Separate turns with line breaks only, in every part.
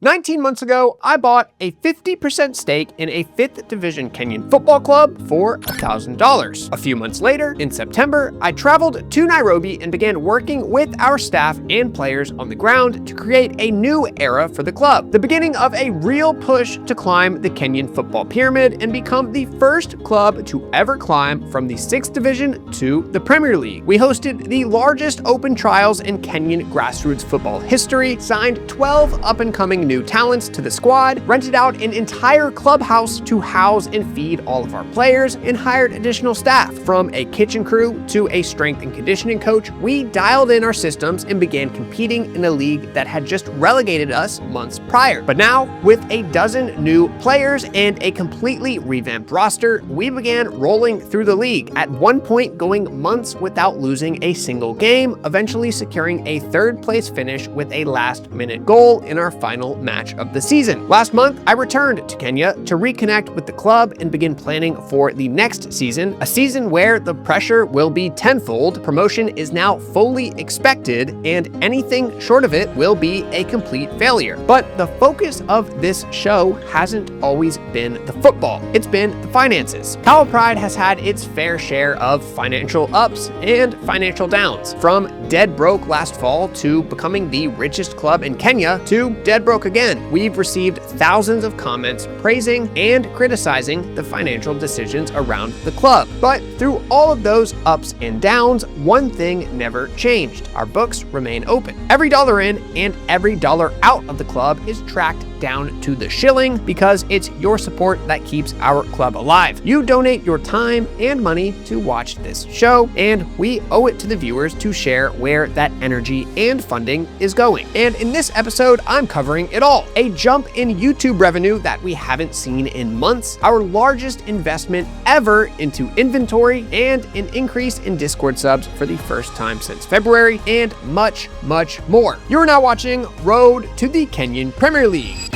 19 months ago, I bought a 50% stake in a 5th Division Kenyan football club for $1,000. A few months later, in September, I traveled to Nairobi and began working with our staff and players on the ground to create a new era for the club. The beginning of a real push to climb the Kenyan football pyramid and become the first club to ever climb from the 6th Division to the Premier League. We hosted the largest open trials in Kenyan grassroots football history, signed 12 up-and-coming new talents to the squad, rented out an entire clubhouse to house and feed all of our players, and hired additional staff. From a kitchen crew to a strength and conditioning coach, we dialed in our systems and began competing in a league that had just relegated us months prior. But now, with a dozen new players and a completely revamped roster, we began rolling through the league, at one point going months without losing a single game, eventually securing a third-place finish with a last-minute goal in our final match of the season. Last month, I returned to Kenya to reconnect with the club and begin planning for the next season, a season where the pressure will be tenfold, promotion is now fully expected, and anything short of it will be a complete failure. But the focus of this show hasn't always been the football, it's been the finances. Kahawa Pride has had its fair share of financial ups and financial downs, from dead broke last fall to becoming the richest club in Kenya to dead broke again. We've received thousands of comments praising and criticizing the financial decisions around the club. But through all of those ups and downs, one thing never changed. Our books remain open. Every dollar in and every dollar out of the club is tracked down to the shilling because it's your support that keeps our club alive. You donate your time and money to watch this show, and we owe it to the viewers to share where that energy and funding is going. And in this episode, I'm covering it all. A jump in YouTube revenue that we haven't seen in months, our largest investment ever into inventory, and an increase in Discord subs for the first time since February, and much, much more. You're now watching Road to the Kenyan Premier League.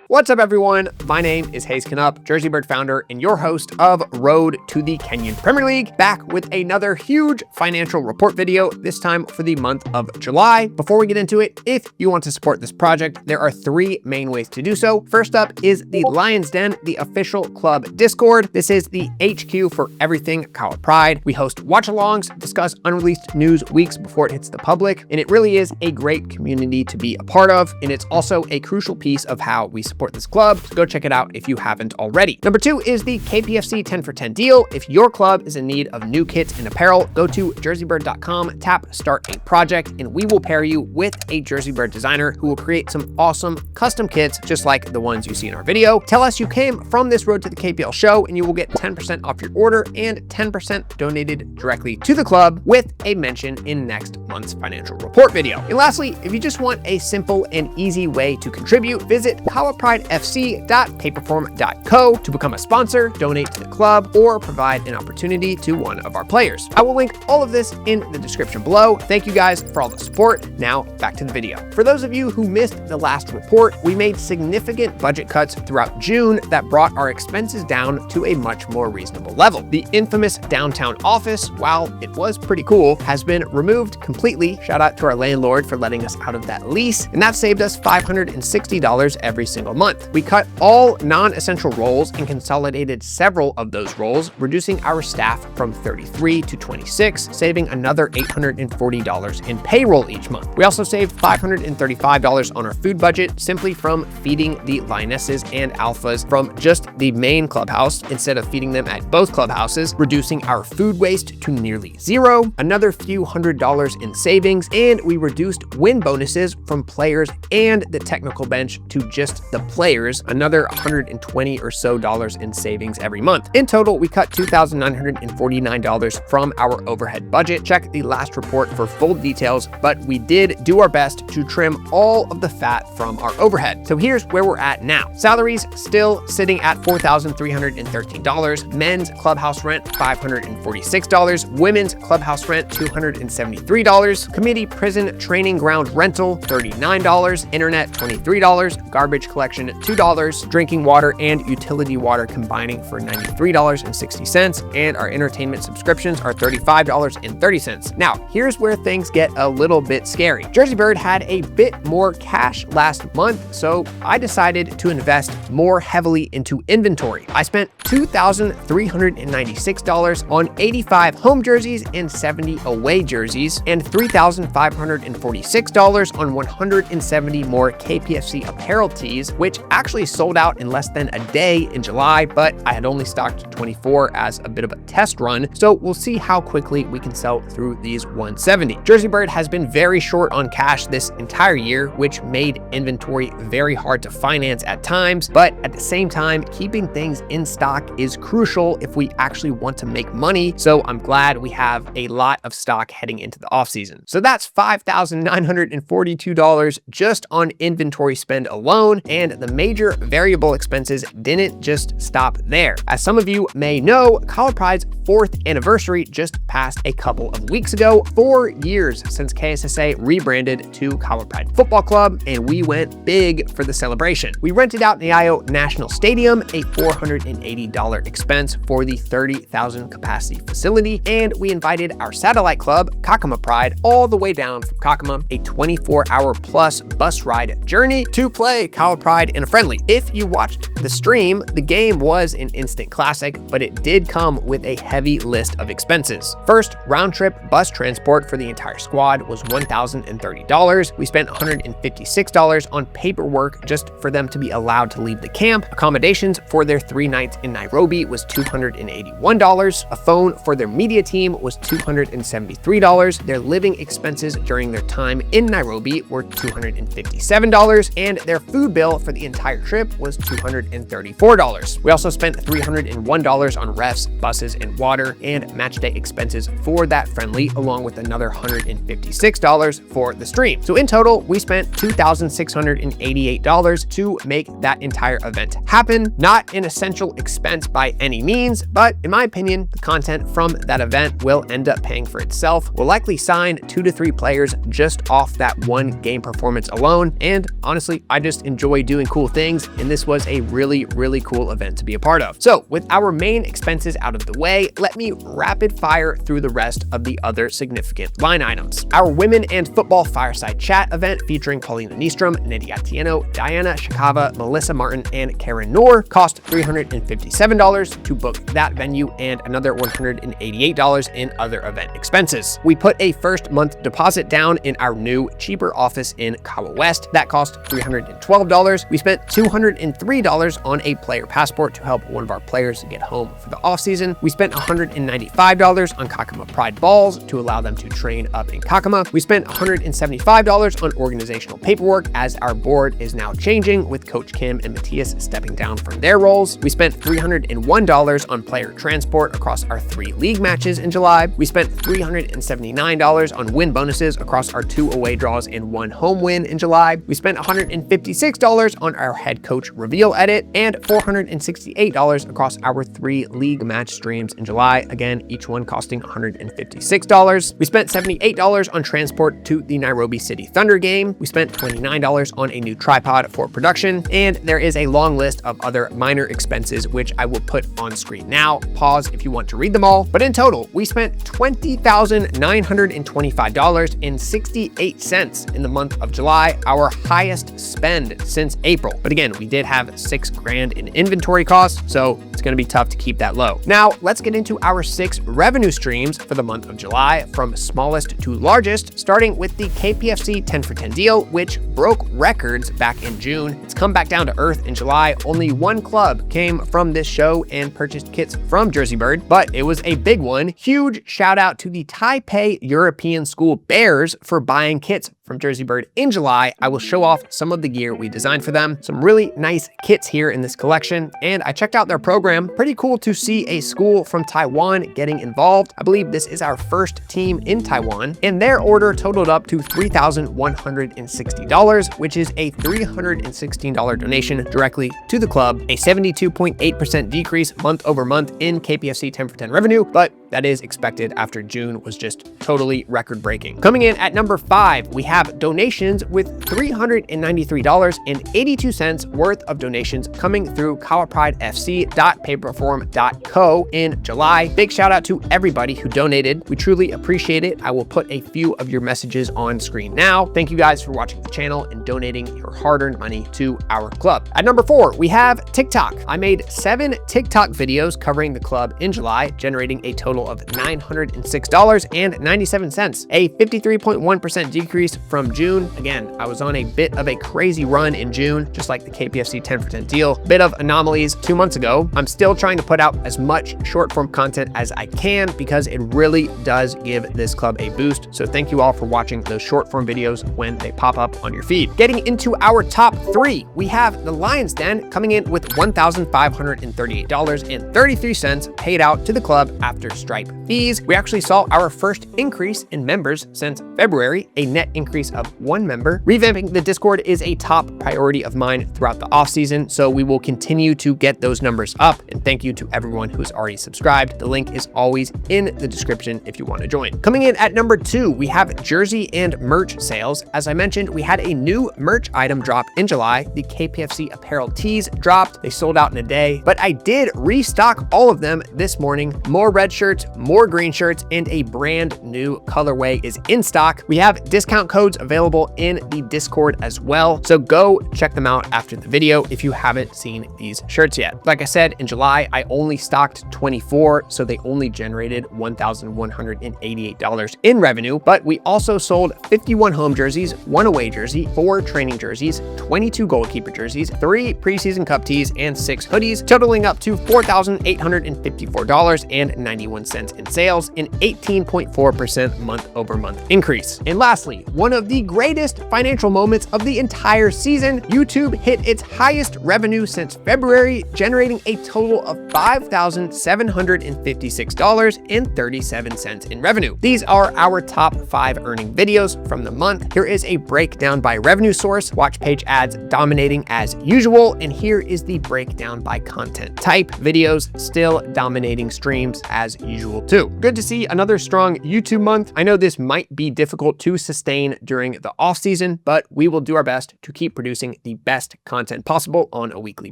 What's up, everyone? My name is Hayes Canup, JerseyBird founder and your host of Road to the Kenyan Premier League, back with another huge financial report video, this time for the month of July. Before we get into it, if you want to support this project, there are three main ways to do so. First up is the Lion's Den, the official club Discord. This is the HQ for everything Kahawa Pride. We host watch-alongs, discuss unreleased news weeks before it hits the public, and it really is a great community to be a part of, and it's also a crucial piece of how we support this club, so go check it out if you haven't already. Number two is the KPFC 10 for 10 deal. If your club is in need of new kits and apparel, go to JerseyBird.com, tap start a project, and we will pair you with a JerseyBird designer who will create some awesome custom kits just like the ones you see in our video. Tell us you came from this Road to the KPL show and you will get 10% off your order and 10% donated directly to the club with a mention in next month's financial report video. And lastly, if you just want a simple and easy way to contribute, visit KahawaPrideFC.paperform.co to become a sponsor, donate to the club, or provide an opportunity to one of our players. I will link all of this in the description below. Thank you guys for all the support. Now back to the video. For those of you who missed the last report, we made significant budget cuts throughout June that brought our expenses down to a much more reasonable level. The infamous downtown office, while it was pretty cool, has been removed completely. Shout out to our landlord for letting us out of that lease, and that saved us $560 every single month. We cut all non-essential roles and consolidated several of those roles, reducing our staff from 33 to 26, saving another $840 in payroll each month. We also saved $535 on our food budget simply from feeding the lionesses and alphas from just the main clubhouse instead of feeding them at both clubhouses, reducing our food waste to nearly zero, another few $100 in savings, and we reduced win bonuses from players and the technical bench to just the players, another $120 or so in savings every month. In total, we cut $2,949 from our overhead budget. Check the last report for full details, but we did do our best to trim all of the fat from our overhead. So here's where we're at now. Salaries still sitting at $4,313. Men's clubhouse rent, $546. Women's clubhouse rent, $273. Committee prison training ground rental, $39. Internet, $23. Garbage collection subscription $2, drinking water and utility water combining for $93.60, and our entertainment subscriptions are $35.30. Now, here's where things get a little bit scary. JerseyBird had a bit more cash last month, so I decided to invest more heavily into inventory. I spent $2,396 on 85 home jerseys and 70 away jerseys, and $3,546 on 170 more KPFC apparel tees, which actually sold out in less than a day in July, but I had only stocked 24 as a bit of a test run, so we'll see how quickly we can sell through these 170. JerseyBird has been very short on cash this entire year, which made inventory very hard to finance at times, but at the same time, keeping things in stock is crucial if we actually want to make money, so I'm glad we have a lot of stock heading into the offseason. So that's $5,942 just on inventory spend alone, and the major variable expenses didn't just stop there. As some of you may know, Kahawa Pride's 4th anniversary just passed a couple of weeks ago. 4 years since KSSA rebranded to Kahawa Pride Football Club, and we went big for the celebration. We rented out Nyayo National Stadium, a $480 expense for the 30,000 capacity facility, and we invited our satellite club, Kahawa Pride, all the way down from Kakama, a 24-hour plus bus ride journey to play Kahawa Pride in a friendly. If you watched the stream, the game was an instant classic, but it did come with a heavy list of expenses. First, round-trip bus transport for the entire squad was $1,030. We spent $156 on paperwork just for them to be allowed to leave the camp. Accommodations for their 3 nights in Nairobi was $281. A phone for their media team was $273. Their living expenses during their time in Nairobi were $257, and their food bill for the entire trip was $234. We also spent $301 on refs, buses, and water, and match day expenses for that friendly, along with another $156 for the stream. So in total, we spent $2,688 to make that entire event happen. Not an essential expense by any means, but in my opinion, the content from that event will end up paying for itself. We'll likely sign 2 to 3 players just off that one game performance alone, and honestly, I just enjoy doing cool things, and this was a really cool event to be a part of. So with our main expenses out of the way, let me rapid fire through the rest of the other significant line items. Our women and football fireside chat event featuring Paulina Nystrom, Nidhi Atieno, Diana Shakava, Melissa Martin, and Karen Noor cost $357 to book that venue, and another $188 in other event expenses. We put a first month deposit down in our new, cheaper office in Kahawa West. That cost $312. We spent $203 on a player passport to help one of our players get home for the offseason. We spent $195 on Kahawa Pride balls to allow them to train up in Kakama. We spent $175 on organizational paperwork as our board is now changing, with Coach Kim and Matthias stepping down from their roles. We spent $301 on player transport across our 3 league matches in July. We spent $379 on win bonuses across our 2 away draws and 1 home win in July. We spent $156 on our head coach reveal edit, and $468 across our 3 league match streams in July, again, each one costing $156. We spent $78 on transport to the Nairobi City Thunder game. We spent $29 on a new tripod for production, and there is a long list of other minor expenses which I will put on screen now. Pause if you want to read them all, but in total, we spent $20,925.68 in the month of July, our highest spend since April. But again, we did have $6,000 in inventory costs, so it's going to be tough to keep that low. Now, let's get into our 6 revenue streams for the month of July, from smallest to largest, starting with the KPFC 10 for 10 deal, which broke records back in June. It's come back down to earth in July. Only 1 club came from this show and purchased kits from JerseyBird, but it was a big one. Huge shout out to the Taipei European School Bears for buying kits from JerseyBird in July. I will show off some of the gear we designed for them. Some really nice kits here in this collection, and I checked out their program. Pretty cool to see a school from Taiwan getting involved. I believe this is our first team in Taiwan, and their order totaled up to $3,160, which is a $316 donation directly to the club, a 72.8% decrease month over month in KPFC 10 for 10 revenue, but that is expected after June was just totally record-breaking. Coming in at number 5, we have donations with $393.82 worth of donations coming through KahawaPrideFC.paperform.co in July. Big shout out to everybody who donated. We truly appreciate it. I will put a few of your messages on screen now. Thank you guys for watching the channel and donating your hard-earned money to our club. At number 4, we have TikTok. I made 7 TikTok videos covering the club in July, generating a total of $906.97, a 53.1% decrease from June. Again, I was on a bit of a crazy run in June, just like the KPFC 10 for 10 deal. Bit of anomalies 2 months ago. I'm still trying to put out as much short form content as I can because it really does give this club a boost. So thank you all for watching those short form videos when they pop up on your feed. Getting into our top 3, we have the Lions Den coming in with $1,538.33 paid out to the club after Stripe fees. We actually saw our first increase in members since February, a net increase of 1 member. Revamping the Discord is a top priority of mine throughout the off season, so we will continue to get those numbers up. And thank you to everyone who's already subscribed. The link is always in the description if you want to join. Coming in at number 2, we have jersey and merch sales. As I mentioned, we had a new merch item drop in July. The KPFC apparel tees dropped. They sold out in a day, but I did restock all of them this morning. More red shirts, more green shirts, and a brand new colorway is in stock. We have discount codes available in the Discord as well, so go check them out after the video if you haven't seen these shirts yet. Like I said, in July, I only stocked 24, so they only generated $1,188 in revenue, but we also sold 51 home jerseys, 1 away jersey, 4 training jerseys, 22 goalkeeper jerseys, 3 preseason cup tees, and 6 hoodies, totaling up to $4,854.91 in sales, an 18.4% month-over-month increase. And lastly, one of the greatest financial moments of the entire season, YouTube hit its highest revenue since February, generating a total of $5,756.37 in revenue. These are our top 5 earning videos from the month. Here is a breakdown by revenue source, watch page ads dominating as usual, and here is the breakdown by content type, videos still dominating streams as usual too. Good to see another strong YouTube month. I know this might be difficult to sustain during the off season, but we will do our best to keep producing the best content possible on a weekly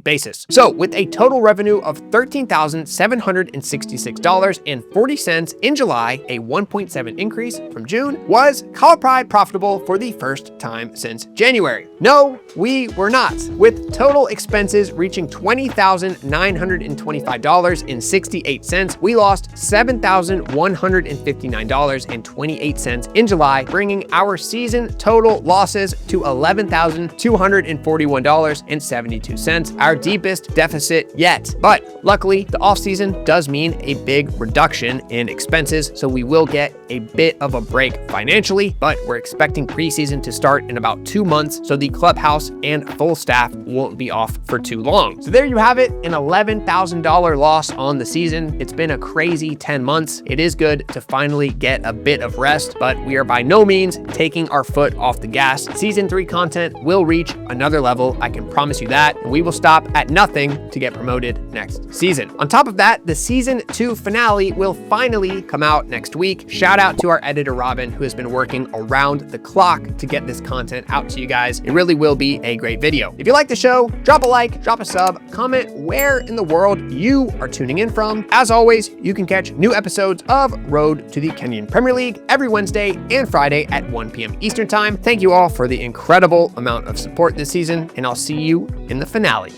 basis. So with a total revenue of $13,766.40 in July, a 1.7 increase from June, was Kahawa Pride profitable for the first time since January? No, we were not. With total expenses reaching $20,925.68, we lost $7,159.28 in July, bringing our season total losses to $11,241.72, our deepest deficit yet. But luckily, the off-season does mean a big reduction in expenses, so we will get a bit of a break financially, but we're expecting preseason to start in about 2 months, so the clubhouse and full staff won't be off for too long. So there you have it, an $11,000 loss on the season. It's been a crazy 10 months. It is good to finally get a bit of rest, but we are by no means taking our foot off the gas. Season 3 content will reach another level, I can promise you that, and we will stop at nothing to get promoted next season. On top of that, the season 2 finale will finally come out next week. Shout out to our editor Robin, who has been working around the clock to get this content out to you guys. It really will be a great video. If you like the show, drop a like, drop a sub, comment where in the world you are tuning in from. As always, you can catch new episodes of Road to the Kenyan Premier League every Wednesday and Friday at 1 p.m. Eastern Time. Thank you all for the incredible amount of support this season, and I'll see you in the finale.